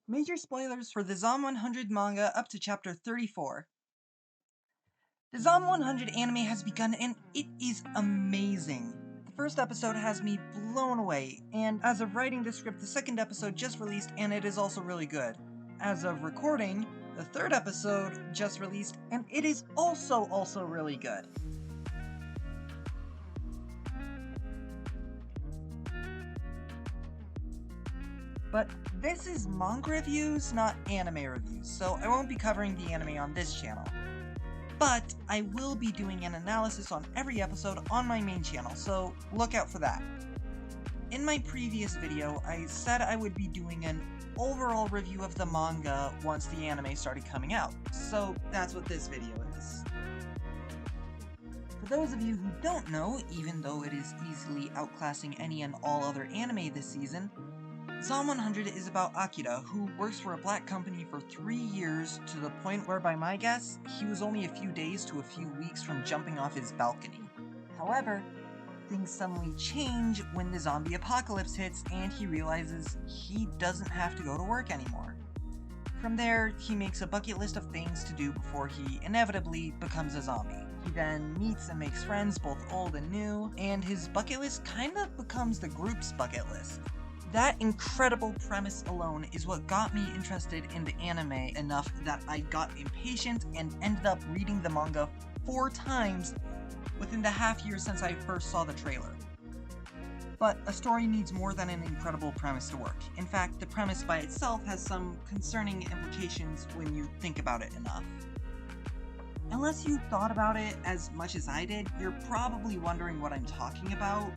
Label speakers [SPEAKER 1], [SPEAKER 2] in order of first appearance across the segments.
[SPEAKER 1] Major spoilers for the Zom 100 manga up to chapter 34. The Zom 100 anime has begun and it is amazing. The first episode has me blown away, and as of writing the script, the second episode just released and it is also really good. As of recording, the third episode just released and it is also really good. But this is manga reviews, not anime reviews, so I won't be covering the anime on this channel. But I will be doing an analysis on every episode on my main channel, so look out for that. In my previous video, I said I would be doing an overall review of the manga once the anime started coming out, so that's what this video is. For those of you who don't know, even though it is easily outclassing any and all other anime this season, Zom 100 is about Akira, who works for a black company for 3 years, to the point where, by my guess, he was only a few days to a few weeks from jumping off his balcony. However, things suddenly change when the zombie apocalypse hits and he realizes he doesn't have to go to work anymore. From there, he makes a bucket list of things to do before he inevitably becomes a zombie. He then meets and makes friends, both old and new, and his bucket list kind of becomes the group's bucket list. That incredible premise alone is what got me interested in the anime enough that I got impatient and ended up reading the manga 4 times within the half year since I first saw the trailer. But a story needs more than an incredible premise to work. In fact, the premise by itself has some concerning implications when you think about it enough. Unless you thought about it as much as I did, you're probably wondering what I'm talking about.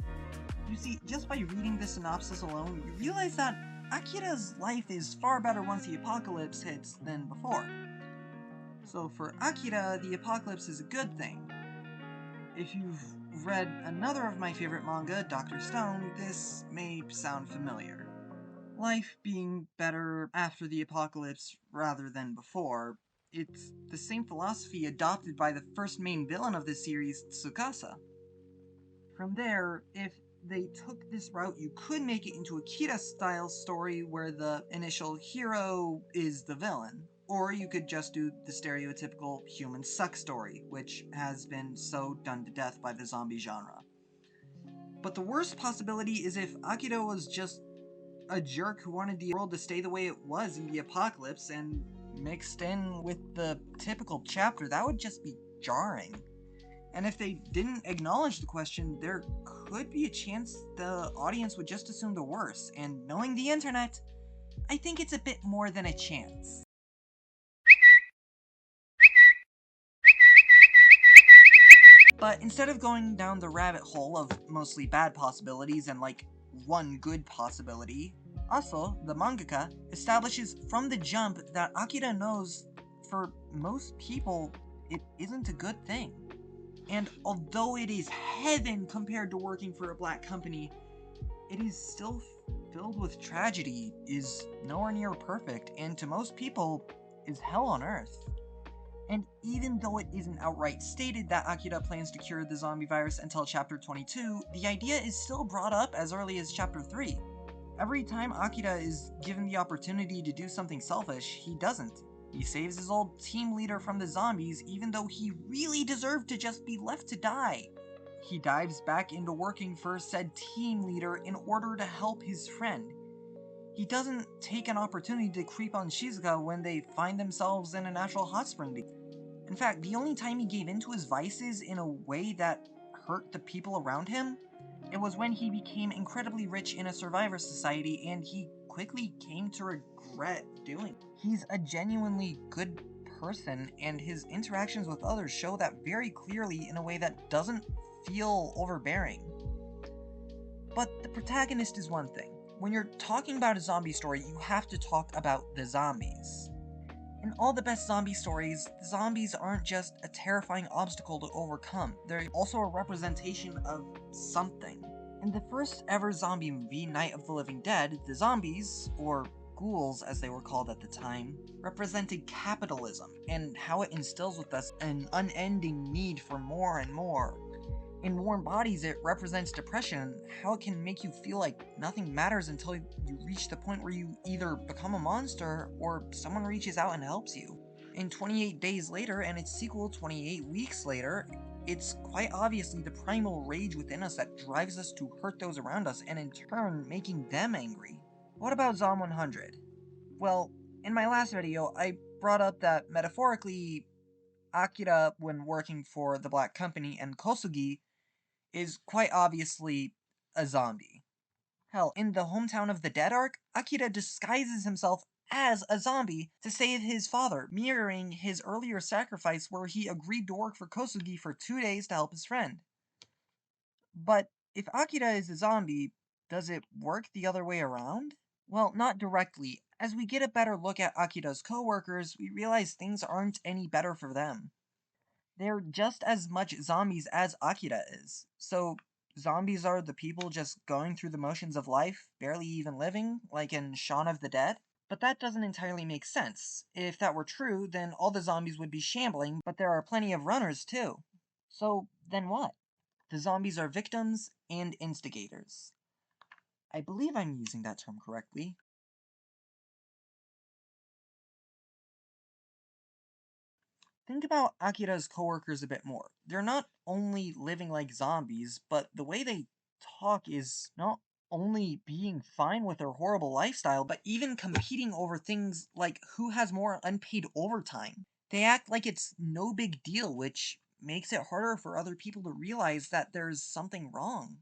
[SPEAKER 1] You see, just by reading the synopsis alone, you realize that Akira's life is far better once the apocalypse hits than before. So for Akira, the apocalypse is a good thing. If you've read another of my favorite manga, Dr. Stone, this may sound familiar. Life being better after the apocalypse rather than before, it's the same philosophy adopted by the first main villain of this series, Tsukasa. From there, if they took this route, you could make it into a Kira-style story where the initial hero is the villain. Or you could just do the stereotypical human suck story, which has been so done to death by the zombie genre. But the worst possibility is if Akira was just a jerk who wanted the world to stay the way it was in the apocalypse and mixed in with the typical chapter. That would just be jarring. And if they didn't acknowledge the question, there could be a chance the audience would just assume the worst, and knowing the internet, I think it's a bit more than a chance. But instead of going down the rabbit hole of mostly bad possibilities and like one good possibility, also, the mangaka establishes from the jump that Akira knows for most people it isn't a good thing. And although it is heaven compared to working for a black company, it is still filled with tragedy, is nowhere near perfect, and to most people, is hell on earth. And even though it isn't outright stated that Akira plans to cure the zombie virus until chapter 22, the idea is still brought up as early as chapter 3. Every time Akira is given the opportunity to do something selfish, he doesn't. He saves his old team leader from the zombies, even though he really deserved to just be left to die. He dives back into working for said team leader in order to help his friend. He doesn't take an opportunity to creep on Shizuka when they find themselves in a natural hot spring. In fact, the only time he gave in to his vices in a way that hurt the people around him, it was when he became incredibly rich in a survivor society and he quickly came to regret doing it. He's a genuinely good person, and his interactions with others show that very clearly in a way that doesn't feel overbearing. But the protagonist is one thing. When you're talking about a zombie story, you have to talk about the zombies. In all the best zombie stories, the zombies aren't just a terrifying obstacle to overcome, they're also a representation of something. In the first ever zombie movie, Night of the Living Dead, the zombies, or ghouls as they were called at the time, represented capitalism and how it instills with us an unending need for more and more. In Warm Bodies, it represents depression, how it can make you feel like nothing matters until you reach the point where you either become a monster or someone reaches out and helps you. In 28 Days Later and its sequel 28 Weeks Later, it's quite obviously the primal rage within us that drives us to hurt those around us and in turn making them angry. What about Zom 100? Well, in my last video, I brought up that metaphorically, Akira, when working for the Black Company, and Kosugi is quite obviously a zombie. Hell, in the Hometown of the Dead arc, Akira disguises himself as a zombie to save his father, mirroring his earlier sacrifice where he agreed to work for Kosugi for 2 days to help his friend. But if Akira is a zombie, does it work the other way around? Well, not directly. As we get a better look at Akira's co-workers, we realize things aren't any better for them. They're just as much zombies as Akira is. So, zombies are the people just going through the motions of life, barely even living, like in Shaun of the Dead? But that doesn't entirely make sense. If that were true, then all the zombies would be shambling, but there are plenty of runners too. So, then what? The zombies are victims and instigators. I believe I'm using that term correctly. Think about Akira's coworkers a bit more. They're not only living like zombies, but the way they talk is not only being fine with their horrible lifestyle, but even competing over things like who has more unpaid overtime. They act like it's no big deal, which makes it harder for other people to realize that there's something wrong.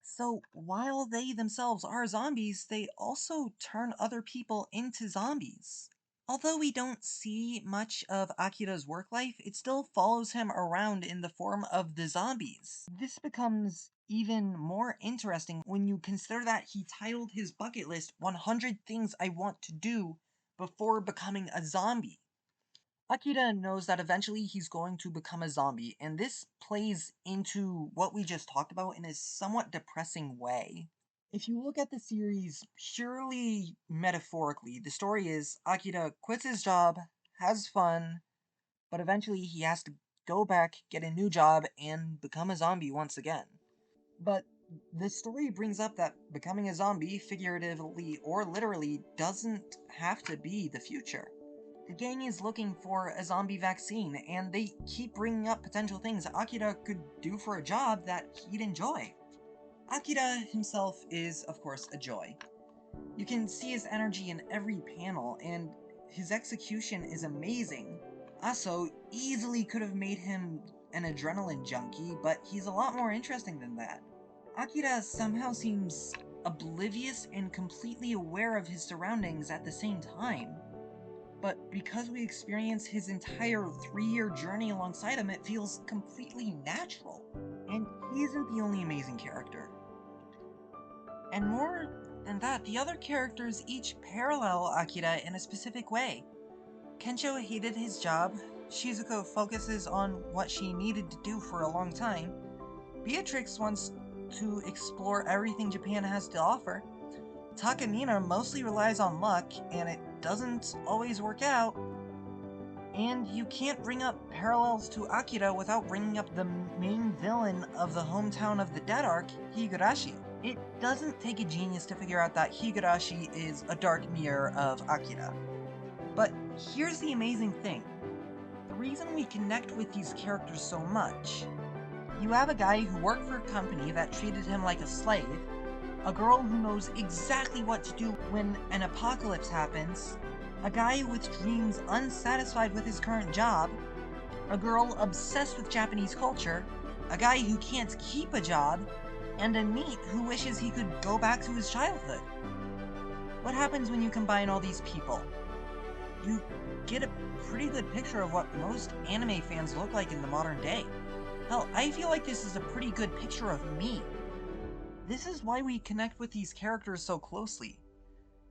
[SPEAKER 1] So, while they themselves are zombies, they also turn other people into zombies. Although we don't see much of Akira's work life, it still follows him around in the form of the zombies. This becomes even more interesting when you consider that he titled his bucket list 100 Things I Want to Do before becoming a zombie. Akira knows that eventually he's going to become a zombie, and this plays into what we just talked about in a somewhat depressing way. If you look at the series purely metaphorically, the story is Akira quits his job, has fun, but eventually he has to go back, get a new job, and become a zombie once again. But the story brings up that becoming a zombie, figuratively or literally, doesn't have to be the future. The gang is looking for a zombie vaccine, and they keep bringing up potential things Akira could do for a job that he'd enjoy. Akira himself is, of course, a joy. You can see his energy in every panel, and his execution is amazing. Aso easily could have made him an adrenaline junkie, but he's a lot more interesting than that. Akira somehow seems oblivious and completely aware of his surroundings at the same time. But because we experience his entire 3-year journey alongside him, it feels completely natural. And he isn't the only amazing character. And more than that, the other characters each parallel Akira in a specific way. Kensho hated his job, Shizuko focuses on what she needed to do for a long time, Beatrix wants to explore everything Japan has to offer, Takamina mostly relies on luck, and it doesn't always work out, and you can't bring up parallels to Akira without bringing up the main villain of the Hometown of the Dead arc, Higurashi. It doesn't take a genius to figure out that Higurashi is a dark mirror of Akira. But here's the amazing thing. The reason we connect with these characters so much. You have a guy who worked for a company that treated him like a slave, a girl who knows exactly what to do when an apocalypse happens, a guy with dreams unsatisfied with his current job, a girl obsessed with Japanese culture, a guy who can't keep a job, and a NEET who wishes he could go back to his childhood. What happens when you combine all these people? You get a pretty good picture of what most anime fans look like in the modern day. Hell, I feel like this is a pretty good picture of me. This is why we connect with these characters so closely.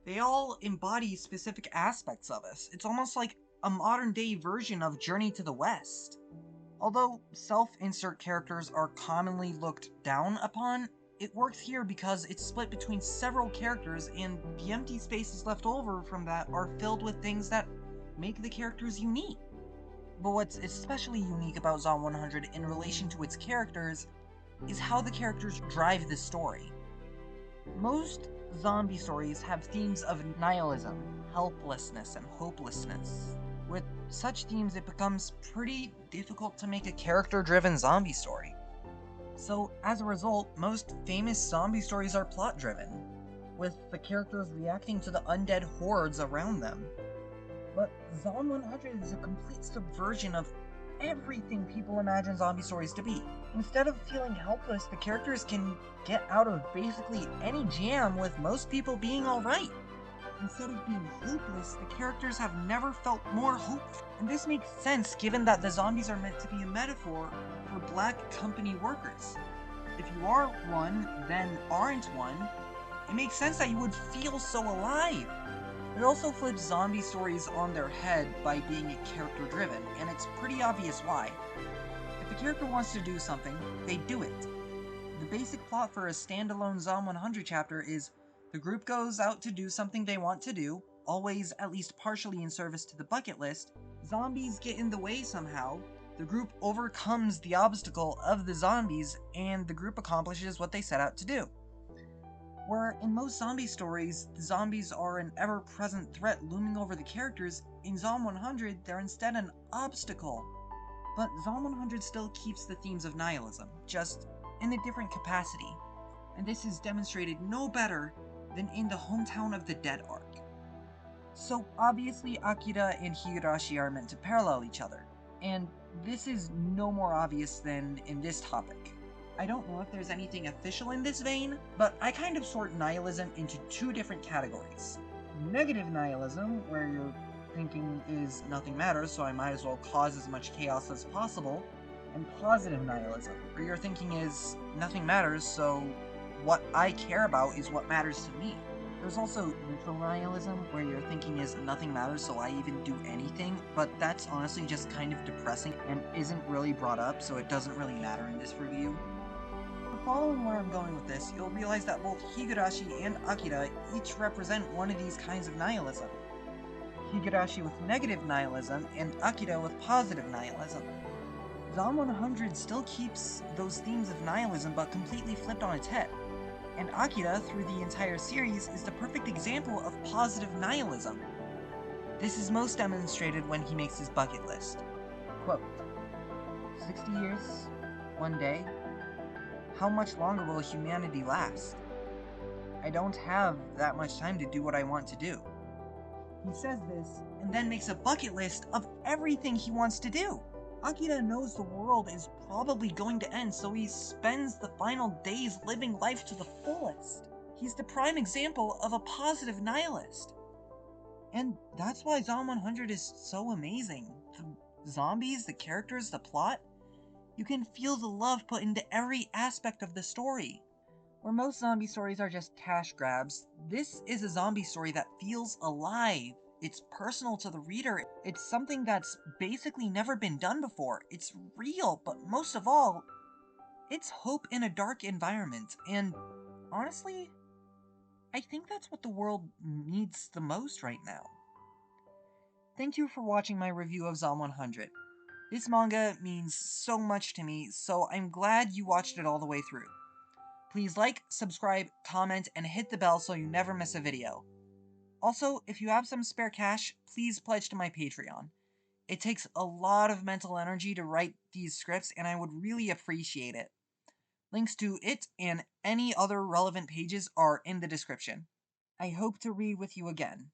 [SPEAKER 1] They all embody specific aspects of us. It's almost like a modern day version of Journey to the West. Although self-insert characters are commonly looked down upon, it works here because it's split between several characters and the empty spaces left over from that are filled with things that make the characters unique. But what's especially unique about Zom 100 in relation to its characters is how the characters drive the story. Most zombie stories have themes of nihilism, helplessness, and hopelessness. With such themes, it becomes pretty difficult to make a character-driven zombie story. So, as a result, most famous zombie stories are plot-driven, with the characters reacting to the undead hordes around them. But Zom 100 is a complete subversion of everything people imagine zombie stories to be. Instead of feeling helpless, the characters can get out of basically any jam, with most people being alright. Instead of being hopeless, the characters have never felt more hopeful. And this makes sense given that the zombies are meant to be a metaphor for black company workers. If you are one, then aren't one, it makes sense that you would feel so alive. It also flips zombie stories on their head by being character-driven, and it's pretty obvious why. If a character wants to do something, they do it. The basic plot for a standalone Zom 100 chapter is the group goes out to do something they want to do, always at least partially in service to the bucket list. Zombies get in the way somehow, the group overcomes the obstacle of the zombies, and the group accomplishes what they set out to do. Where in most zombie stories, the zombies are an ever-present threat looming over the characters, in Zom 100 they're instead an obstacle. But Zom 100 still keeps the themes of nihilism, just in a different capacity, and this is demonstrated no better than in the Hometown of the Dead arc. So obviously Akira and Higurashi are meant to parallel each other, and this is no more obvious than in this topic. I don't know if there's anything official in this vein, but I kind of sort nihilism into two different categories. Negative nihilism, where your thinking is nothing matters, so I might as well cause as much chaos as possible, and positive nihilism, where your thinking is nothing matters, so what I care about is what matters to me. There's also neutral nihilism, where your thinking is nothing matters, so I even do anything, but that's honestly just kind of depressing and isn't really brought up, so it doesn't really matter in this review. Following where I'm going with this, you'll realize that both Higurashi and Akira each represent one of these kinds of nihilism. Higurashi with negative nihilism, and Akira with positive nihilism. Zom 100 still keeps those themes of nihilism, but completely flipped on its head. And Akira, through the entire series, is the perfect example of positive nihilism. This is most demonstrated when he makes his bucket list. Quote, 60 years, one day, how much longer will humanity last? I don't have that much time to do what I want to do. He says this, and then makes a bucket list of everything he wants to do. Akira knows the world is probably going to end, so he spends the final days living life to the fullest. He's the prime example of a positive nihilist. And that's why Zom 100 is so amazing. The zombies, the characters, the plot, you can feel the love put into every aspect of the story. Where most zombie stories are just cash grabs, this is a zombie story that feels alive. It's personal to the reader. It's something that's basically never been done before. It's real, but most of all, it's hope in a dark environment. And honestly, I think that's what the world needs the most right now. Thank you for watching my review of Zom 100. This manga means so much to me, so I'm glad you watched it all the way through. Please like, subscribe, comment, and hit the bell so you never miss a video. Also, if you have some spare cash, please pledge to my Patreon. It takes a lot of mental energy to write these scripts, and I would really appreciate it. Links to it and any other relevant pages are in the description. I hope to read with you again.